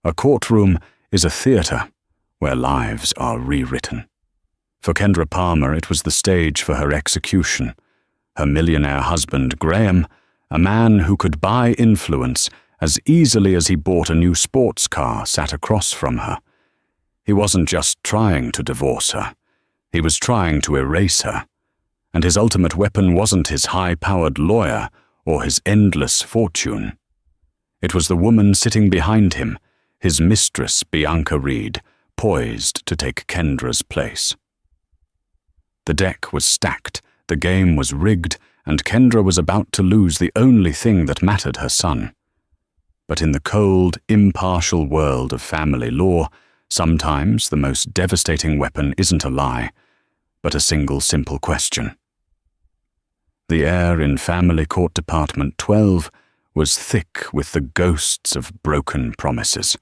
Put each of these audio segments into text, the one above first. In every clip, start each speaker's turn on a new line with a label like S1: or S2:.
S1: A courtroom is a theatre where lives are rewritten. For Kendra Palmer, it was the stage for her execution. Her millionaire husband, Graham, a man who could buy influence as easily as he bought a new sports car, sat across from her. He wasn't just trying to divorce her. He was trying to erase her. And his ultimate weapon wasn't his high-powered lawyer or his endless fortune. It was the woman sitting behind him, his mistress, Bianca Reed, poised to take Kendra's place. The deck was stacked, the game was rigged, and Kendra was about to lose the only thing that mattered, her son. But in the cold, impartial world of family law, sometimes the most devastating weapon isn't a lie, but a single simple question. The air in Family Court Department 12 was thick with the ghosts of broken promises.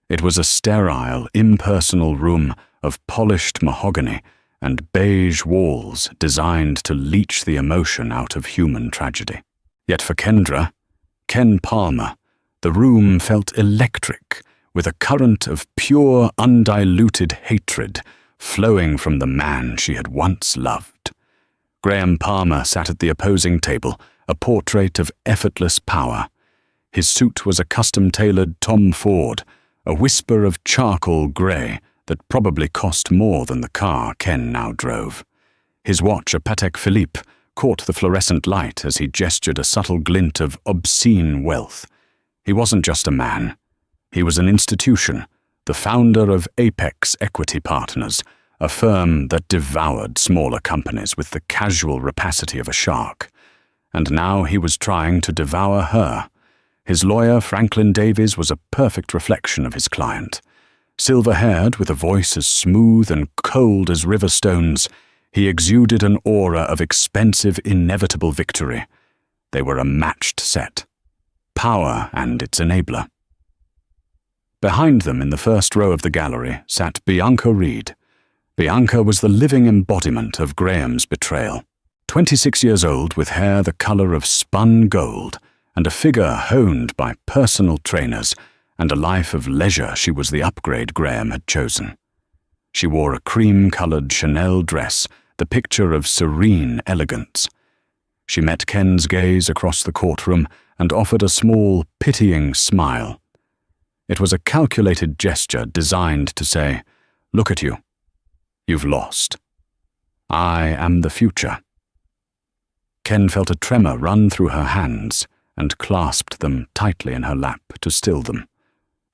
S1: It was a sterile, impersonal room of polished mahogany and beige walls designed to leach the emotion out of human tragedy. Yet for Kendra, Ken Palmer, the room felt electric, with a current of pure, undiluted hatred flowing from the man she had once loved. Graham Palmer sat at the opposing table, a portrait of effortless power. His suit was a custom-tailored Tom Ford, a whisper of charcoal grey that probably cost more than the car Ken now drove. His watch, a Patek Philippe, caught the fluorescent light as he gestured a subtle glint of obscene wealth. He wasn't just a man. He was an institution, the founder of Apex Equity Partners, a firm that devoured smaller companies with the casual rapacity of a shark. And now he was trying to devour her. His lawyer, Franklin Davies, was a perfect reflection of his client. Silver-haired, with a voice as smooth and cold as river stones, he exuded an aura of expensive, inevitable victory. They were a matched set. Power and its enabler. Behind them, in the first row of the gallery, sat Bianca Reed. Bianca was the living embodiment of Graham's betrayal. 26 years old, with hair the color of spun gold, and a figure honed by personal trainers, and a life of leisure, she was the upgrade Graham had chosen. She wore a cream-colored Chanel dress, the picture of serene elegance. She met Ken's gaze across the courtroom and offered a small, pitying smile. It was a calculated gesture designed to say, "Look at you. You've lost. I am the future." Ken felt a tremor run through her hands and clasped them tightly in her lap to still them.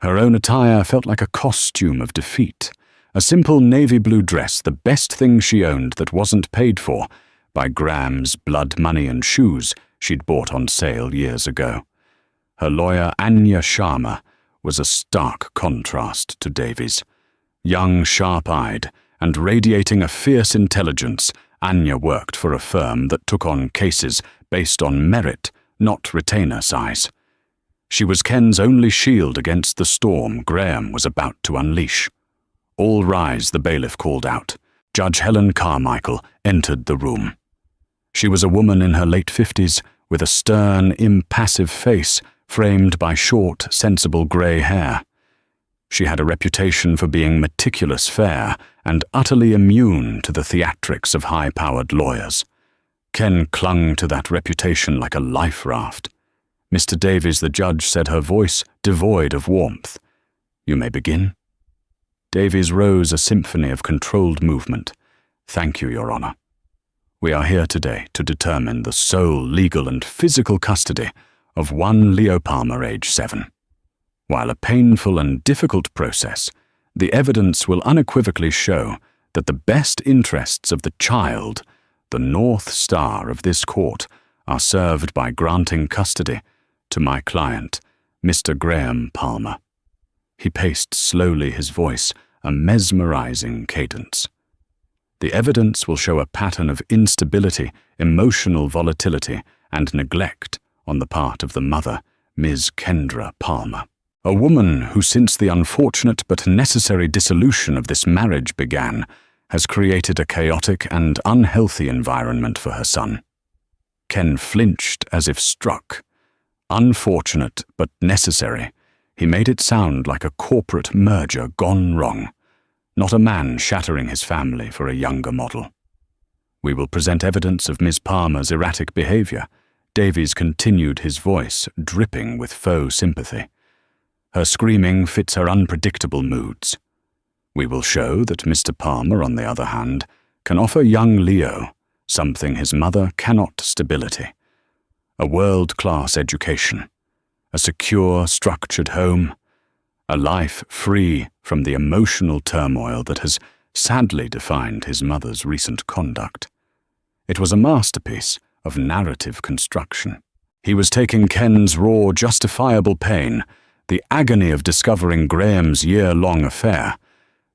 S1: Her own attire felt like a costume of defeat, a simple navy blue dress, the best thing she owned that wasn't paid for by Graham's blood money and shoes she'd bought on sale years ago. Her lawyer, Anya Sharma, was a stark contrast to Davies. Young, sharp-eyed, and radiating a fierce intelligence, Anya worked for a firm that took on cases based on merit, not retainer size. She was Ken's only shield against the storm Graham was about to unleash. "All rise," the bailiff called out. Judge Helen Carmichael entered the room. She was a woman in her late 50s, with a stern, impassive face framed by short, sensible grey hair. She had a reputation for being meticulous fair and utterly immune to the theatrics of high-powered lawyers. Ken clung to that reputation like a life raft. Mr. Davies, the judge, said, her voice devoid of warmth. "You may begin." Davies rose, a symphony of controlled movement. "Thank you, Your Honor. We are here today to determine the sole legal and physical custody of one Leo Palmer, age 7. While a painful and difficult process, the evidence will unequivocally show that the best interests of the child, the North Star of this court, are served by granting custody to my client, Mr. Graham Palmer." He paced slowly, his voice a mesmerizing cadence. "The evidence will show a pattern of instability, emotional volatility, and neglect on the part of the mother, Ms. Kendra Palmer. A woman who, since the unfortunate but necessary dissolution of this marriage began, has created a chaotic and unhealthy environment for her son." Ken flinched as if struck. Unfortunate but necessary. He made it sound like a corporate merger gone wrong, not a man shattering his family for a younger model. We will present evidence of Miss Palmer's erratic behavior. Davies continued, his voice dripping with faux sympathy. Her screaming fits her unpredictable moods. We will show that Mr. Palmer, on the other hand, can offer young Leo something his mother cannot: stability, a world-class education, a secure, structured home, a life free from the emotional turmoil that has sadly defined his mother's recent conduct. It was a masterpiece of narrative construction. He was taking Ken's raw, justifiable pain, the agony of discovering Graham's year-long affair,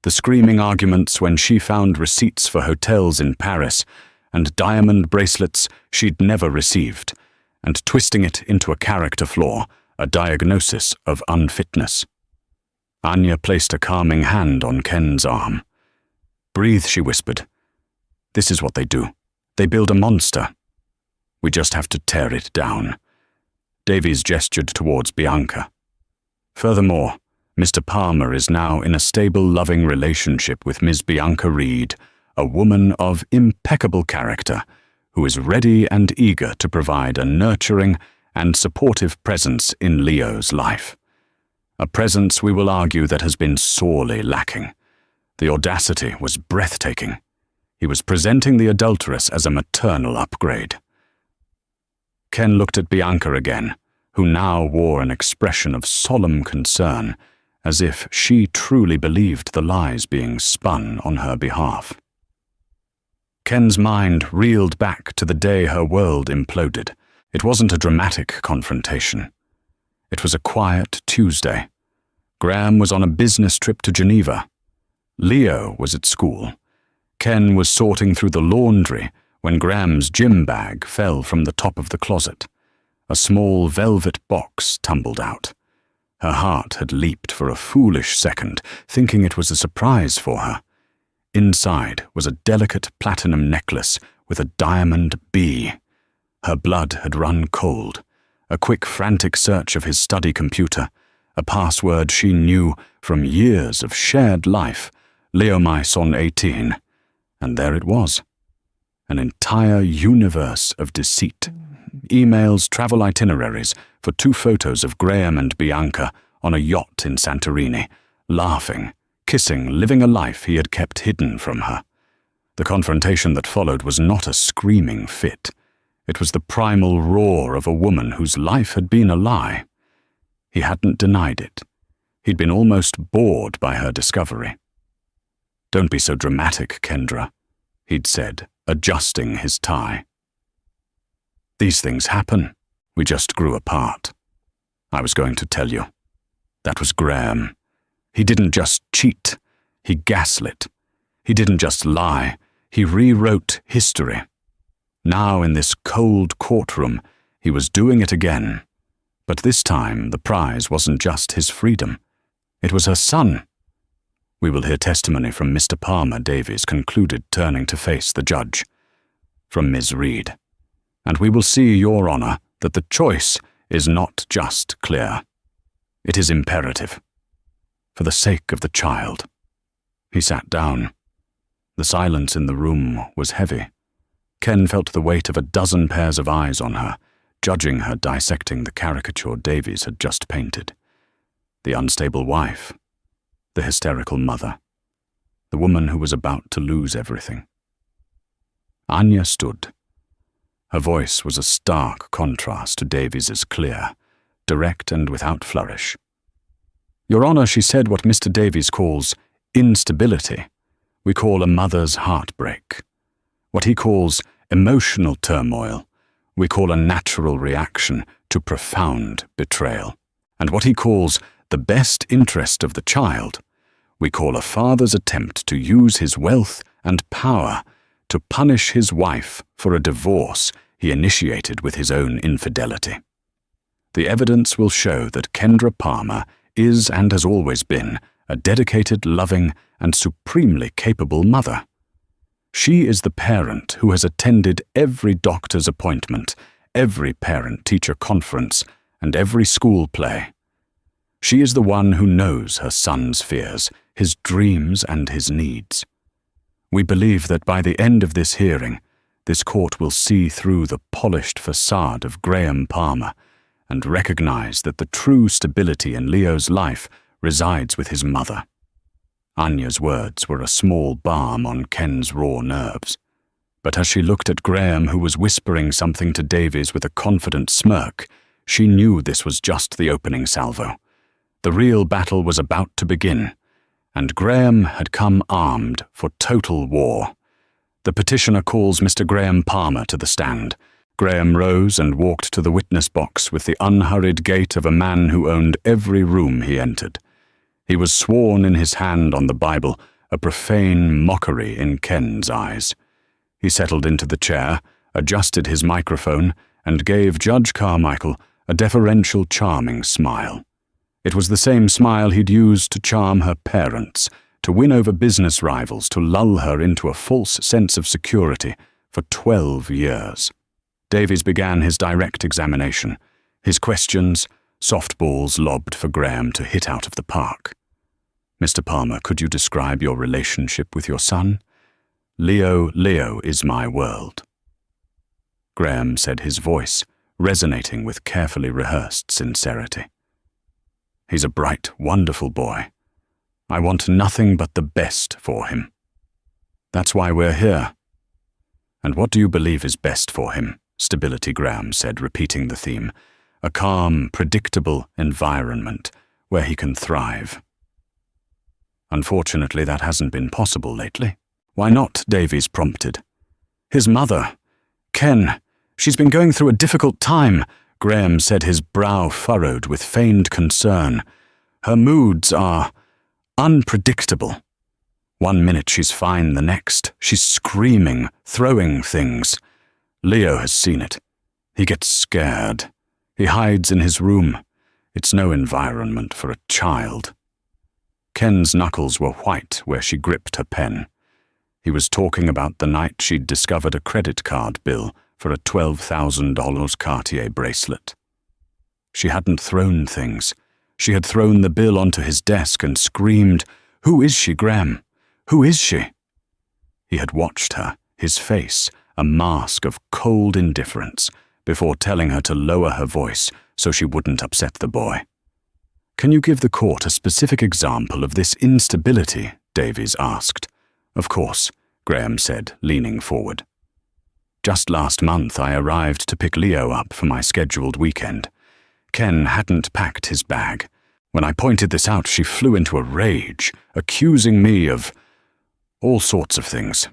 S1: the screaming arguments when she found receipts for hotels in Paris and diamond bracelets she'd never received, and twisting it into a character flaw, a diagnosis of unfitness. Anya placed a calming hand on Ken's arm. "Breathe," she whispered. "This is what they do. They build a monster. We just have to tear it down." Davies gestured towards Bianca. "Furthermore, Mr. Palmer is now in a stable, loving relationship with Ms. Bianca Reed, a woman of impeccable character, who is ready and eager to provide a nurturing and supportive presence in Leo's life. A presence, we will argue, that has been sorely lacking. The audacity was breathtaking. He was presenting the adulteress as a maternal upgrade." Ken looked at Bianca again, who now wore an expression of solemn concern, as if she truly believed the lies being spun on her behalf. Ken's mind reeled back to the day her world imploded. It wasn't a dramatic confrontation. It was a quiet Tuesday. Graham was on a business trip to Geneva. Leo was at school. Ken was sorting through the laundry when Graham's gym bag fell from the top of the closet. A small velvet box tumbled out. Her heart had leaped for a foolish second, thinking it was a surprise for her. Inside was a delicate platinum necklace with a diamond bee. Her blood had run cold. A quick, frantic search of his study computer, a password she knew from years of shared life, Leomyson 18, and there it was. An entire universe of deceit. Emails, travel itineraries for 2 photos of Graham and Bianca on a yacht in Santorini, laughing, kissing, living a life he had kept hidden from her. The confrontation that followed was not a screaming fit. It was the primal roar of a woman whose life had been a lie. He hadn't denied it. He'd been almost bored by her discovery. "Don't be so dramatic, Kendra," he'd said, adjusting his tie. "These things happen. We just grew apart. I was going to tell you. That was Graham. He didn't just cheat. He gaslit. He didn't just lie. He rewrote history. Now, in this cold courtroom, he was doing it again. But this time, the prize wasn't just his freedom. It was her son." "We will hear testimony from Mr. Palmer," Davies concluded, turning to face the judge. "From Ms. Reed. And we will see, Your Honor, that the choice is not just clear. It is imperative. For the sake of the child." He sat down. The silence in the room was heavy. Ken felt the weight of a dozen pairs of eyes on her, judging her, dissecting the caricature Davies had just painted. The unstable wife, the hysterical mother, the woman who was about to lose everything. Anya stood. Her voice was a stark contrast to Davies's clear, direct and without flourish. "Your Honor," she said, "what Mr. Davies calls instability, we call a mother's heartbreak. What he calls emotional turmoil, we call a natural reaction to profound betrayal. And what he calls the best interest of the child, we call a father's attempt to use his wealth and power to punish his wife for a divorce he initiated with his own infidelity. The evidence will show that Kendra Palmer is and has always been a dedicated, loving, and supremely capable mother. She is the parent who has attended every doctor's appointment, every parent-teacher conference, and every school play. She is the one who knows her son's fears, his dreams and his needs. We believe that by the end of this hearing, this court will see through the polished facade of Graham Palmer and recognize that the true stability in Leo's life resides with his mother. Anya's words were a small balm on Ken's raw nerves. But as she looked at Graham, who was whispering something to Davies with a confident smirk, she knew this was just the opening salvo. The real battle was about to begin, and Graham had come armed for total war. The petitioner calls Mr. Graham Palmer to the stand. Graham rose and walked to the witness box with the unhurried gait of a man who owned every room he entered. He was sworn in his hand on the Bible, a profane mockery in Ken's eyes. He settled into the chair, adjusted his microphone, and gave Judge Carmichael a deferential, charming smile. It was the same smile he'd used to charm her parents, to win over business rivals, to lull her into a false sense of security for 12 years. Davies began his direct examination. His questions, softballs lobbed for Graham to hit out of the park. Mr. Palmer, could you describe your relationship with your son? Leo is my world. Graham said, his voice resonating with carefully rehearsed sincerity. He's a bright, wonderful boy. I want nothing but the best for him. That's why we're here. And what do you believe is best for him? Stability, Graham said, repeating the theme. A calm, predictable environment where he can thrive. Unfortunately, that hasn't been possible lately. Why not? Davies prompted. His mother, Ken, she's been going through a difficult time, Graham said, his brow furrowed with feigned concern. Her moods are unpredictable. 1 minute she's fine, the next she's screaming, throwing things. Leo has seen it. He gets scared. He hides in his room. It's no environment for a child. Ken's knuckles were white where she gripped her pen. He was talking about the night she'd discovered a credit card bill for a $12,000 Cartier bracelet. She hadn't thrown things. She had thrown the bill onto his desk and screamed, "Who is she, Graham? Who is she?" He had watched her, his face a mask of cold indifference, before telling her to lower her voice so she wouldn't upset the boy. Can you give the court a specific example of this instability? Davies asked. Of course, Graham said, leaning forward. Just last month I arrived to pick Leo up for my scheduled weekend. Ken hadn't packed his bag. When I pointed this out, she flew into a rage, accusing me of all sorts of things.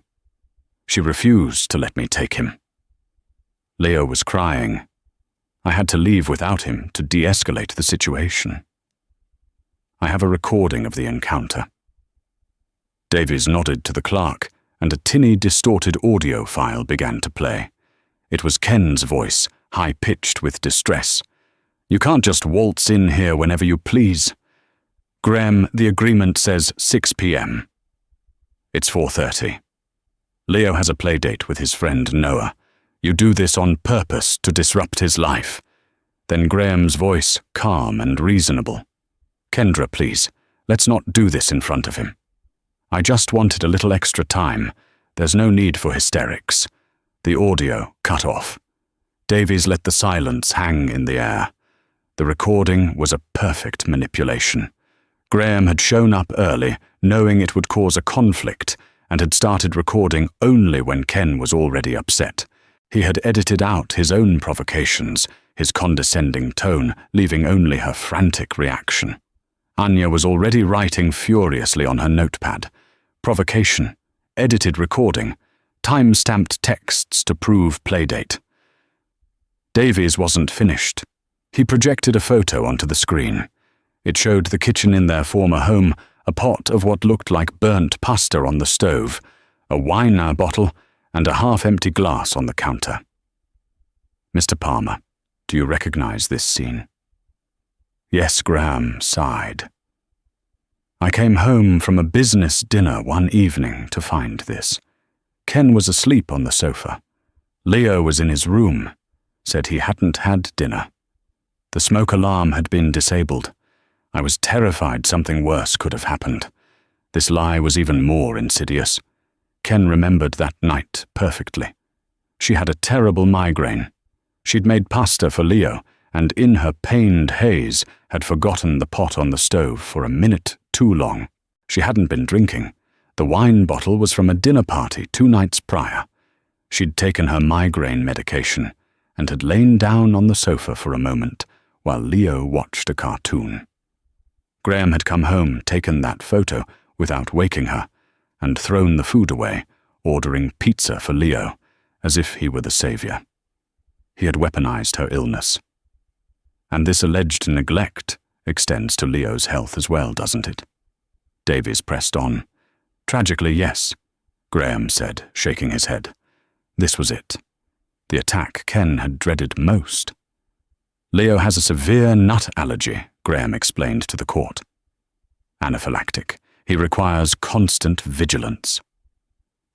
S1: She refused to let me take him. Leo was crying. I had to leave without him to de-escalate the situation. I have a recording of the encounter. Davies nodded to the clerk, and a tinny, distorted audio file began to play. It was Ken's voice, high-pitched with distress. You can't just waltz in here whenever you please. Graham, the agreement says 6 p.m. It's 4:30. Leo has a play date with his friend Noah. You do this on purpose to disrupt his life. Then Graham's voice, calm and reasonable. Kendra, please, let's not do this in front of him. I just wanted a little extra time. There's no need for hysterics. The audio cut off. Davies let the silence hang in the air. The recording was a perfect manipulation. Graham had shown up early, knowing it would cause a conflict, and had started recording only when Ken was already upset. He had edited out his own provocations, his condescending tone, leaving only her frantic reaction. Anya was already writing furiously on her notepad. Provocation, edited recording, time-stamped texts to prove playdate. Davies wasn't finished. He projected a photo onto the screen. It showed the kitchen in their former home, a pot of what looked like burnt pasta on the stove, a wine bottle, and a half-empty glass on the counter. Mr. Palmer, do you recognize this scene? Yes, Graham sighed. I came home from a business dinner one evening to find this. Ken was asleep on the sofa. Leo was in his room, said he hadn't had dinner. The smoke alarm had been disabled. I was terrified something worse could have happened. This lie was even more insidious. Ken remembered that night perfectly. She had a terrible migraine. She'd made pasta for Leo, and in her pained haze had forgotten the pot on the stove for a minute too long. She hadn't been drinking. The wine bottle was from a dinner party 2 nights prior. She'd taken her migraine medication and had lain down on the sofa for a moment while Leo watched a cartoon. Graham had come home, taken that photo without waking her, and thrown the food away, ordering pizza for Leo, as if he were the savior. He had weaponized her illness. And this alleged neglect extends to Leo's health as well, doesn't it? Davies pressed on. Tragically, yes, Graham said, shaking his head. This was it. The attack Ken had dreaded most. Leo has a severe nut allergy, Graham explained to the court. Anaphylactic. He requires constant vigilance.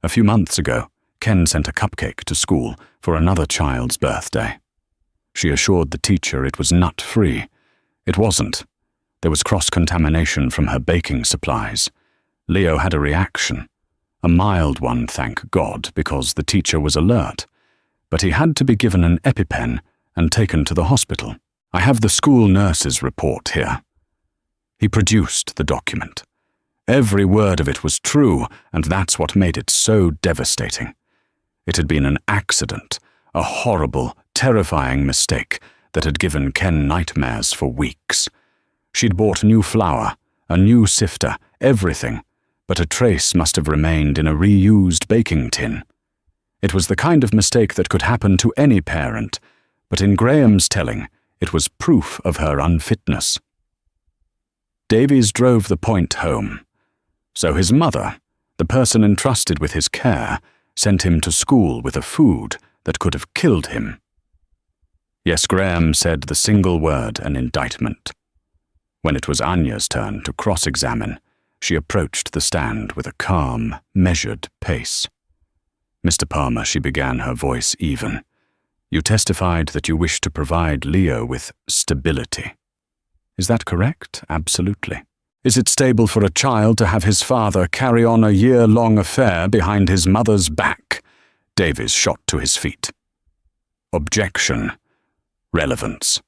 S1: A few months ago, Ken sent a cupcake to school for another child's birthday. She assured the teacher it was nut-free. It wasn't. There was cross-contamination from her baking supplies. Leo had a reaction. A mild one, thank God, because the teacher was alert. But he had to be given an EpiPen and taken to the hospital. I have the school nurse's report here. He produced the document. Every word of it was true, and that's what made it so devastating. It had been an accident, a horrible, terrifying mistake that had given Ken nightmares for weeks. She'd bought new flour, a new sifter, everything, but a trace must have remained in a reused baking tin. It was the kind of mistake that could happen to any parent, but in Graham's telling, it was proof of her unfitness. Davies drove the point home. So his mother, the person entrusted with his care, sent him to school with a food that could have killed him. Yes, Graham said the single word, an indictment. When it was Anya's turn to cross-examine, she approached the stand with a calm, measured pace. Mr. Palmer, she began, her voice even. You testified that you wished to provide Leo with stability. Is that correct? Absolutely. Is it stable for a child to have his father carry on a year-long affair behind his mother's back? Davies shot to his feet. Objection. Relevance.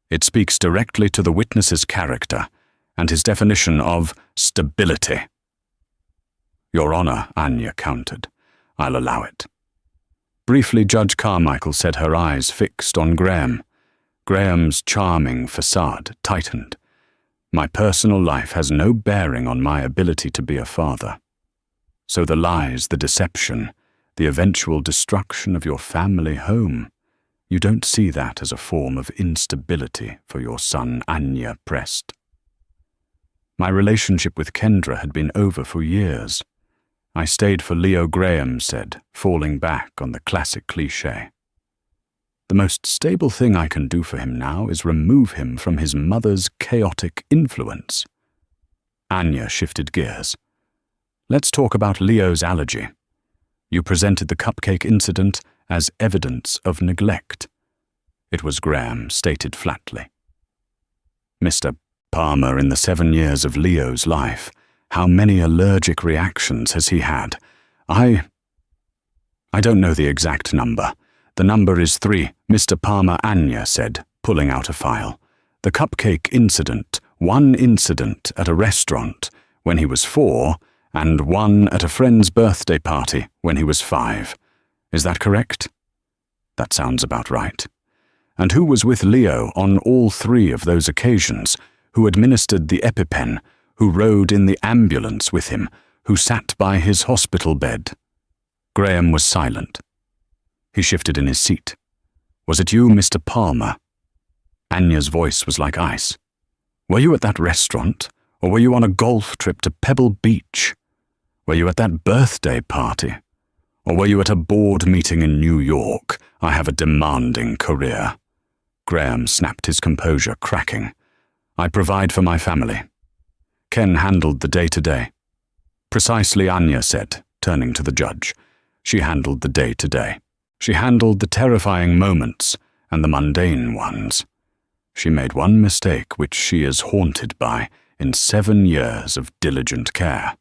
S1: It speaks directly to the witness's character and his definition of stability. Your Honor, Anya countered. I'll allow it. Briefly, Judge Carmichael said, her eyes fixed on Graham. Graham's charming facade tightened. My personal life has no bearing on my ability to be a father. So the lies, the deception, the eventual destruction of your family home, you don't see that as a form of instability for your son, Anya pressed. My relationship with Kendra had been over for years. I stayed for Leo, Graham said, falling back on the classic cliché. The most stable thing I can do for him now is remove him from his mother's chaotic influence. Anya shifted gears. Let's talk about Leo's allergy. You presented the cupcake incident as evidence of neglect. It was, Graham stated flatly. Mr. Palmer, in the 7 years of Leo's life, how many allergic reactions has he had? I don't know the exact number. The number is 3, Mr. Palmer, Anya said, pulling out a file. The cupcake incident, 1 incident at a restaurant when he was 4, and 1 at a friend's birthday party when he was 5. Is that correct? That sounds about right. And who was with Leo on all 3 of those occasions? Who administered the EpiPen? Who rode in the ambulance with him? Who sat by his hospital bed? Graham was silent. He shifted in his seat. Was it you, Mr. Palmer? Anya's voice was like ice. Were you at that restaurant, or were you on a golf trip to Pebble Beach? Were you at that birthday party? Or were you at a board meeting in New York? I have a demanding career. Graham snapped his composure, cracking. I provide for my family. Ken handled the day-to-day. Precisely, Anya said, turning to the judge. She handled the day-to-day. She handled the terrifying moments and the mundane ones. She made one mistake which she is haunted by in 7 years of diligent care.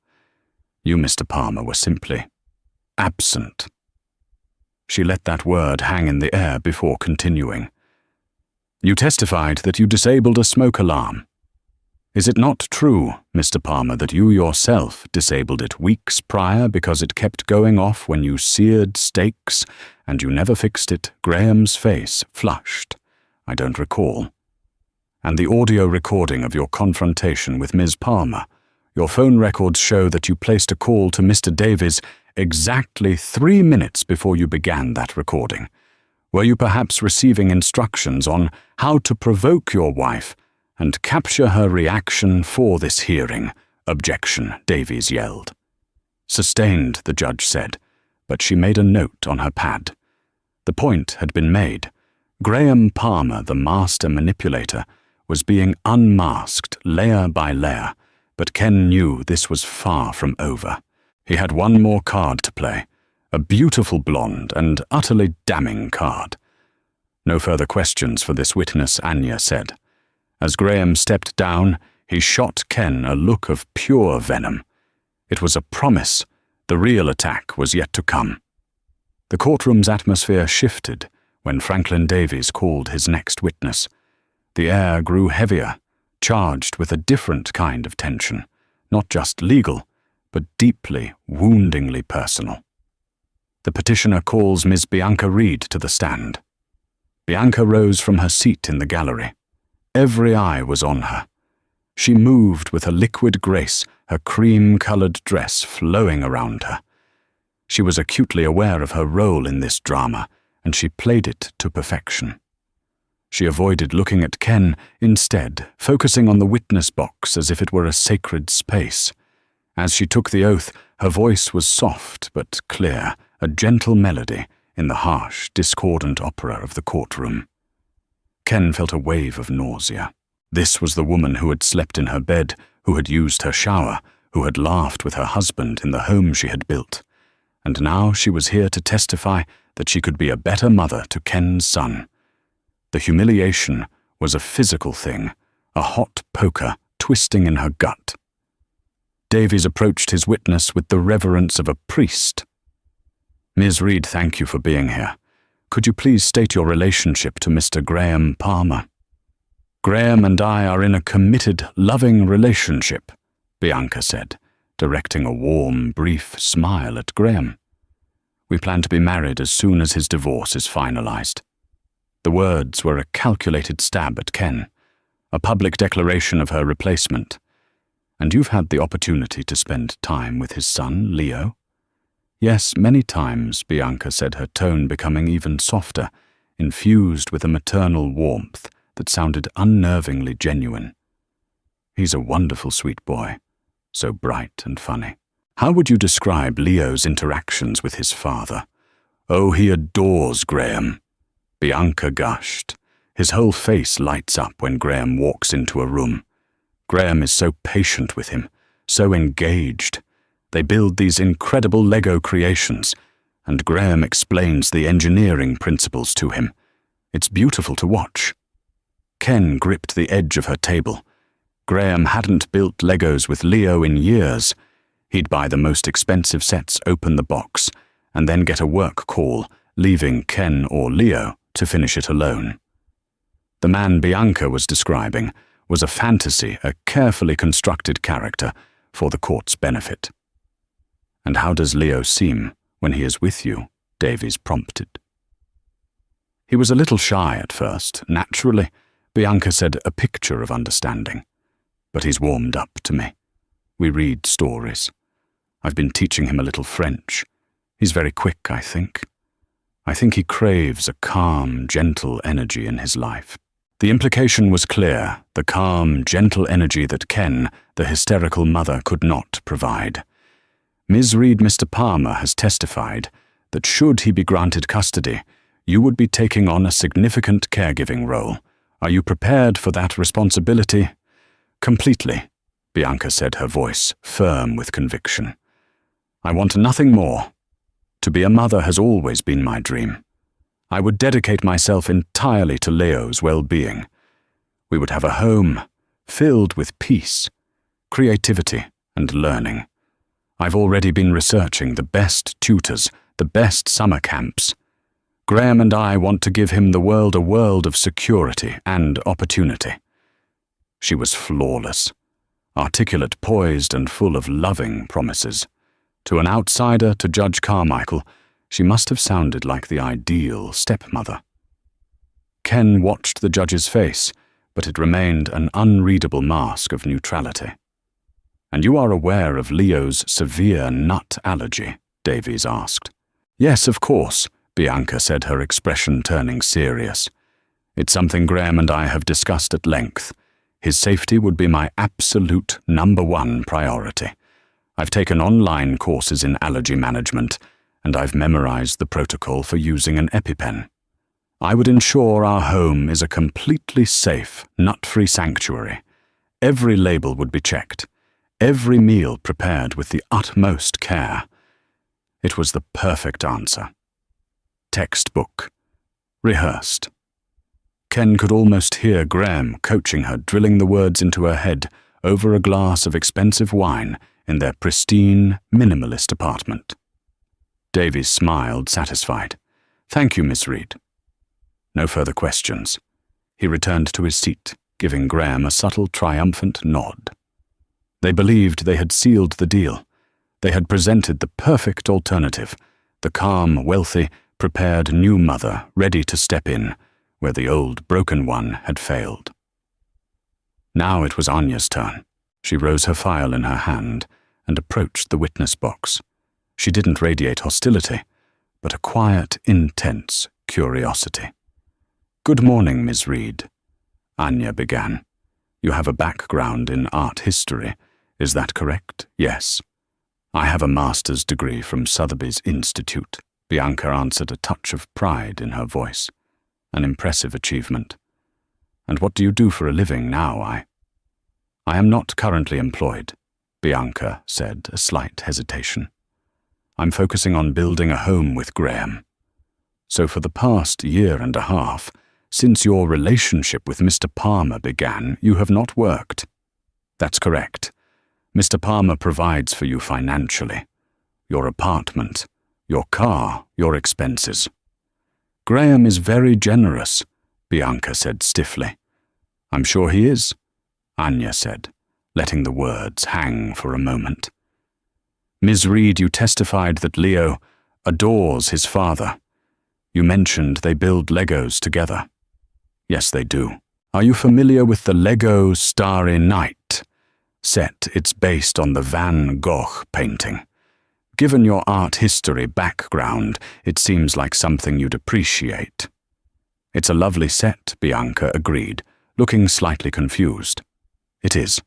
S1: You, Mr. Palmer, were simply absent. She let that word hang in the air before continuing. You testified that you disabled a smoke alarm. Is it not true, Mr. Palmer, that you yourself disabled it weeks prior because it kept going off when you seared steaks and you never fixed it? Graham's face flushed. I don't recall. And the audio recording of your confrontation with Ms. Palmer, your phone records show that you placed a call to Mr. Davies exactly 3 minutes before you began that recording. Were you perhaps receiving instructions on how to provoke your wife and capture her reaction for this hearing? Objection, Davies yelled. Sustained, the judge said, but she made a note on her pad. The point had been made. Graham Palmer, the master manipulator, was being unmasked layer by layer, but Ken knew this was far from over. He had one more card to play, a beautiful blonde and utterly damning card. No further questions for this witness, Anya said. As Graham stepped down, he shot Ken a look of pure venom. It was a promise. The real attack was yet to come. The courtroom's atmosphere shifted when Franklin Davies called his next witness. The air grew heavier, charged with a different kind of tension, not just legal, but deeply, woundingly personal. The petitioner calls Ms. Bianca Reed to the stand. Bianca rose from her seat in the gallery. Every eye was on her. She moved with a liquid grace, her cream-colored dress flowing around her. She was acutely aware of her role in this drama, and she played it to perfection. She avoided looking at Ken, instead focusing on the witness box as if it were a sacred space. As she took the oath, her voice was soft but clear, a gentle melody in the harsh, discordant opera of the courtroom. Ken felt a wave of nausea. This was the woman who had slept in her bed, who had used her shower, who had laughed with her husband in the home she had built. And now she was here to testify that she could be a better mother to Ken's son. The humiliation was a physical thing, a hot poker twisting in her gut. Davies approached his witness with the reverence of a priest. Ms. Reed, thank you for being here. Could you please state your relationship to Mr. Graham Palmer? Graham and I are in a committed, loving relationship, Bianca said, directing a warm, brief smile at Graham. We plan to be married as soon as his divorce is finalized. The words were a calculated stab at Ken, a public declaration of her replacement. And you've had the opportunity to spend time with his son, Leo? Yes, many times, Bianca said, her tone becoming even softer, infused with a maternal warmth that sounded unnervingly genuine. He's a wonderful sweet boy, so bright and funny. How would you describe Leo's interactions with his father? Oh, he adores Graham. Bianca gushed. His whole face lights up when Graham walks into a room. Graham is so patient with him, so engaged. They build these incredible Lego creations, and Graham explains the engineering principles to him. It's beautiful to watch. Ken gripped the edge of her table. Graham hadn't built Legos with Leo in years. He'd buy the most expensive sets, open the box, and then get a work call, leaving Ken or Leo to finish it alone. The man Bianca was describing was a fantasy, a carefully constructed character for the court's benefit. And how does Leo seem when he is with you? Davies prompted. He was a little shy at first, naturally. Bianca said, a picture of understanding. But he's warmed up to me. We read stories. I've been teaching him a little French. He's very quick, I think. I think he craves a calm, gentle energy in his life. The implication was clear, the calm, gentle energy that Ken, the hysterical mother, could not provide. Ms. Reed, Mr. Palmer has testified that should he be granted custody, you would be taking on a significant caregiving role. Are you prepared for that responsibility? Completely, Bianca said, her voice firm with conviction. I want nothing more. To be a mother has always been my dream. I would dedicate myself entirely to Leo's well-being. We would have a home filled with peace, creativity, and learning. I've already been researching the best tutors, the best summer camps. Graham and I want to give him a world of security and opportunity. She was flawless, articulate, poised, and full of loving promises. To an outsider, to Judge Carmichael, she must have sounded like the ideal stepmother. Ken watched the judge's face, but it remained an unreadable mask of neutrality. "And you are aware of Leo's severe nut allergy?" Davies asked. "Yes, of course," Bianca said, her expression turning serious. "It's something Graham and I have discussed at length. His safety would be my absolute #1 priority. I've taken online courses in allergy management, and I've memorized the protocol for using an EpiPen. I would ensure our home is a completely safe, nut-free sanctuary. Every label would be checked, every meal prepared with the utmost care." It was the perfect answer. Textbook. Rehearsed. Ken could almost hear Graham coaching her, drilling the words into her head over a glass of expensive wine in their pristine, minimalist apartment. Davies smiled, satisfied. "Thank you, Miss Reed." No further questions. He returned to his seat, giving Graham a subtle, triumphant nod. They believed they had sealed the deal. They had presented the perfect alternative, the calm, wealthy, prepared new mother ready to step in where the old, broken one had failed. Now it was Anya's turn. She rose, her file in her hand, and approached the witness box. She didn't radiate hostility, but a quiet, intense curiosity. "Good morning, Miss Reed," Anya began. "You have a background in art history, is that correct?" "Yes. I have a master's degree from Sotheby's Institute," Bianca answered, a touch of pride in her voice. "An impressive achievement. And what do you do for a living now?" I am not currently employed," Bianca said, a slight hesitation. "I'm focusing on building a home with Graham. So for the past year and a half, since your relationship with Mr. Palmer began, you have not worked." "That's correct. Mr. Palmer provides for you financially. Your apartment, your car, your expenses." "Graham is very generous," Bianca said stiffly. "I'm sure he is," Anya said, letting the words hang for a moment. "Ms. Reed, you testified that Leo adores his father. You mentioned they build Legos together." "Yes, they do. Are you familiar with the Lego Starry Night set? It's based on the Van Gogh painting. Given your art history background, it seems like something you'd appreciate." "It's a lovely set," Bianca agreed, looking slightly confused. "It is.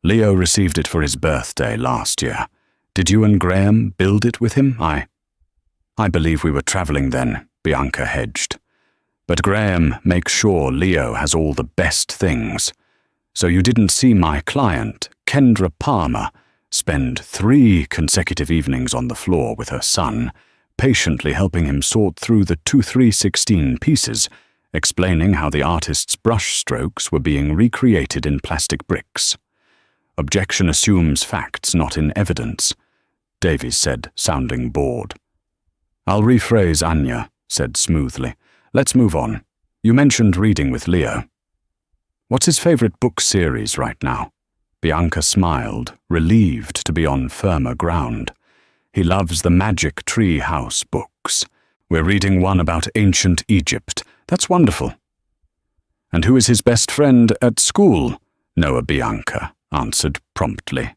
S1: Leo received it for his birthday last year. Did you and Graham build it with him?" I believe we were traveling then," Bianca hedged. "But Graham makes sure Leo has all the best things. So you didn't see my client, Kendra Palmer, spend 3 consecutive evenings on the floor with her son, patiently helping him sort through the 2-3-16 pieces, explaining how the artist's brushstrokes were being recreated in plastic bricks. Objection assumes facts, not in evidence," Davies said, sounding bored. "I'll rephrase," Anya said smoothly. "Let's move on. You mentioned reading with Leo. What's his favorite book series right now?" Bianca smiled, relieved to be on firmer ground. "He loves the Magic Tree House books. We're reading one about ancient Egypt. That's wonderful." "And who is his best friend at school?" Noah Bianca answered promptly.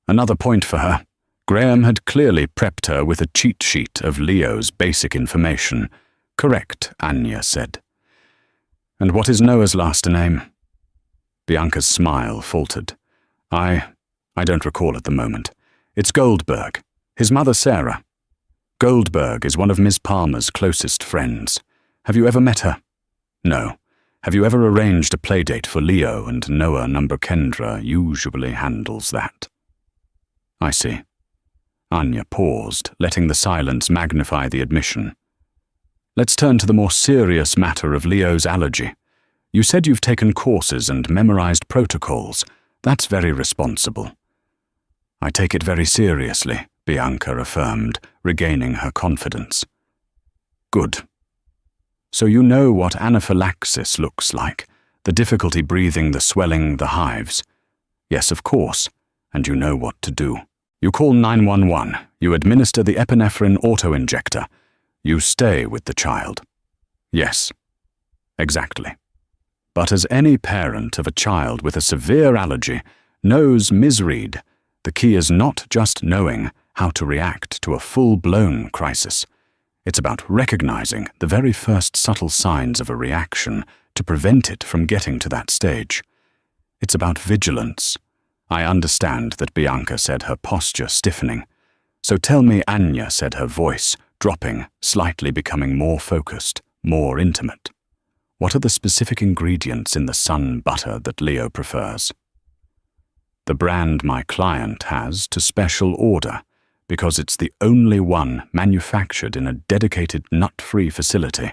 S1: Another point for her. Graham had clearly prepped her with a cheat sheet of Leo's basic information. "Correct," Anya said. "And what is Noah's last name?" Bianca's smile faltered. I don't recall at the moment. It's Goldberg. His mother, Sarah. Goldberg is one of Miss Palmer's closest friends. Have you ever met her?" "No. Have you ever arranged a playdate for Leo and Noah? Number Kendra usually handles that." "I see." Anya paused, letting the silence magnify the admission. "Let's turn to the more serious matter of Leo's allergy. You said you've taken courses and memorized protocols. That's very responsible. I take it very seriously, Bianca affirmed, regaining her confidence. Good. So you know what anaphylaxis looks like, the difficulty breathing, the swelling, the hives. Yes, of course, and you know what to do. You call 911, you administer the epinephrine auto-injector. You stay with the child. Yes, exactly. But as any parent of a child with a severe allergy knows, Ms. Reed, the key is not just knowing how to react to a full-blown crisis. It's about recognizing the very first subtle signs of a reaction to prevent it from getting to that stage. It's about vigilance. I understand that Bianca said, her posture stiffening. So tell me, Anya, said, her voice dropping, slightly becoming more focused, more intimate. What are the specific ingredients in the sun butter that Leo prefers? The brand my client has to special order, because it's the only one manufactured in a dedicated nut-free facility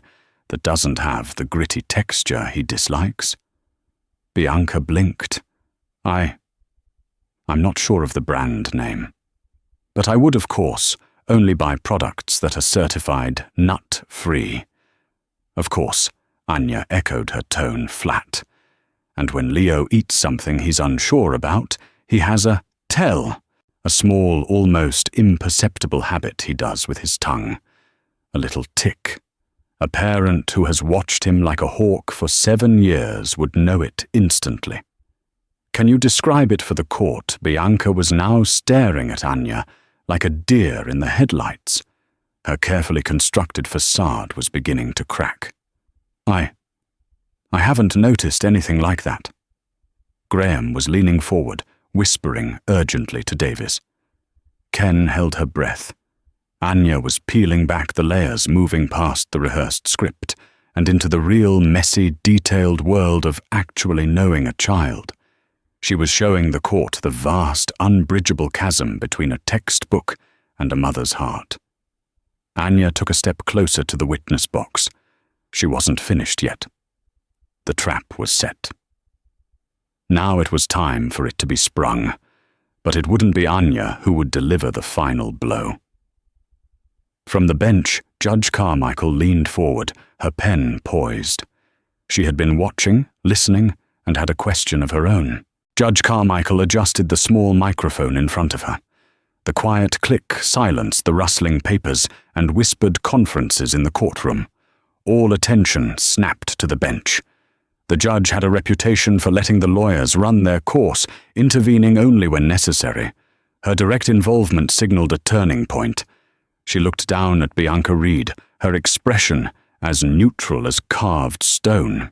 S1: that doesn't have the gritty texture he dislikes. Bianca blinked. I'm not sure of the brand name. But I would, of course, only buy products that are certified nut-free. Of course, Anya echoed, her tone flat. And when Leo eats something he's unsure about, he has a tell, a small, almost imperceptible habit he does with his tongue. A little tick. A parent who has watched him like a hawk for 7 years would know it instantly. Can you describe it for the court? Bianca was now staring at Anya like a deer in the headlights. Her carefully constructed facade was beginning to crack. I haven't noticed anything like that. Graham was leaning forward, whispering urgently to Davis. Ken held her breath. Anya was peeling back the layers, moving past the rehearsed script and into the real, messy, detailed world of actually knowing a child. She was showing the court the vast, unbridgeable chasm between a textbook and a mother's heart. Anya took a step closer to the witness box. She wasn't finished yet. The trap was set. Now it was time for it to be sprung, but it wouldn't be Anya who would deliver the final blow. From the bench, Judge Carmichael leaned forward, her pen poised. She had been watching, listening, and had a question of her own. Judge Carmichael adjusted the small microphone in front of her. The quiet click silenced the rustling papers and whispered conferences in the courtroom. All attention snapped to the bench. The judge had a reputation for letting the lawyers run their course, intervening only when necessary. Her direct involvement signaled a turning point. She looked down at Bianca Reed, her expression as neutral as carved stone,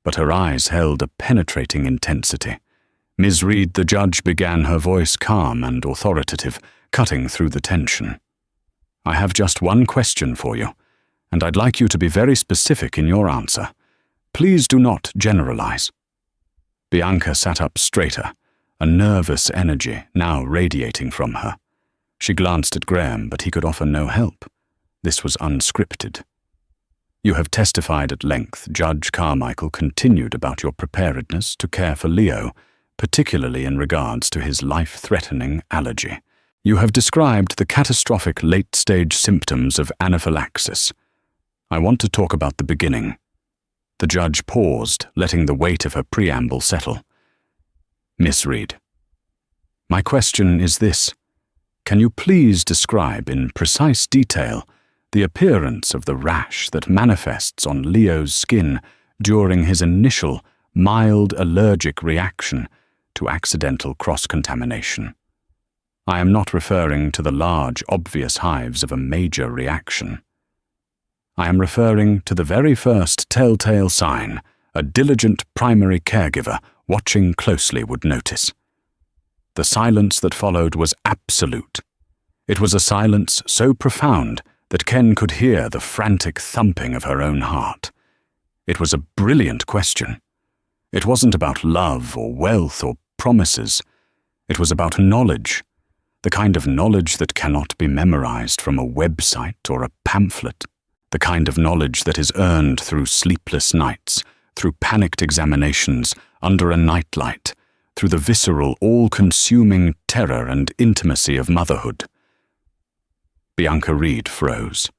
S1: but her eyes held a penetrating intensity. Ms. Reed, the judge, began, her voice calm and authoritative, cutting through the tension. I have just one question for you, and I'd like you to be very specific in your answer. Please do not generalize. Bianca sat up straighter, a nervous energy now radiating from her. She glanced at Graham, but he could offer no help. This was unscripted. You have testified at length, Judge Carmichael continued, about your preparedness to care for Leo, particularly in regards to his life-threatening allergy. You have described the catastrophic late-stage symptoms of anaphylaxis. I want to talk about the beginning. The judge paused, letting the weight of her preamble settle. Miss Reed, my question is this. Can you please describe in precise detail the appearance of the rash that manifests on Leo's skin during his initial, mild allergic reaction to accidental cross-contamination? I am not referring to the large, obvious hives of a major reaction. I am referring to the very first telltale sign a diligent primary caregiver watching closely would notice. The silence that followed was absolute. It was a silence so profound that Ken could hear the frantic thumping of her own heart. It was a brilliant question. It wasn't about love or wealth or promises. It was about knowledge, the kind of knowledge that cannot be memorized from a website or a pamphlet. The kind of knowledge that is earned through sleepless nights, through panicked examinations, under a nightlight, through the visceral, all-consuming terror and intimacy of motherhood. Bianca Reed froze.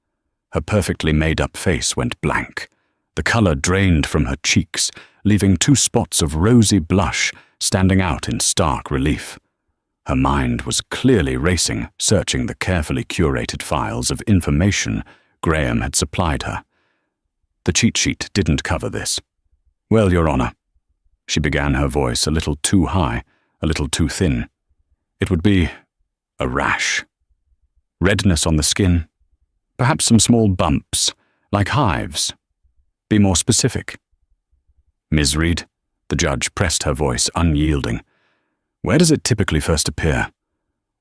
S1: Her perfectly made-up face went blank. The color drained from her cheeks, leaving 2 spots of rosy blush standing out in stark relief. Her mind was clearly racing, searching the carefully curated files of information Graham had supplied her. The cheat sheet didn't cover this. "Well, Your Honor," she began, her voice a little too high, a little too thin. "It would be a rash. Redness on the skin, perhaps some small bumps, like hives. Be more specific." "Ms. Reed," the judge pressed her voice, unyielding. "Where does it typically first appear?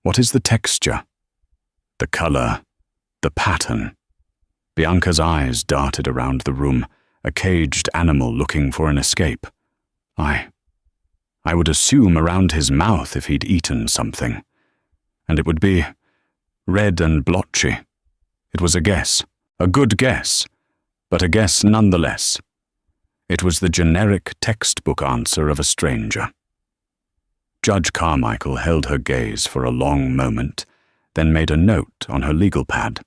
S1: What is the texture? The color? The pattern?" Bianca's eyes darted around the room, a caged animal looking for an escape. I would assume around his mouth if he'd eaten something. And it would be red and blotchy. It was a guess, a good guess, but a guess nonetheless. It was the generic textbook answer of a stranger. Judge Carmichael held her gaze for a long moment, then made a note on her legal pad.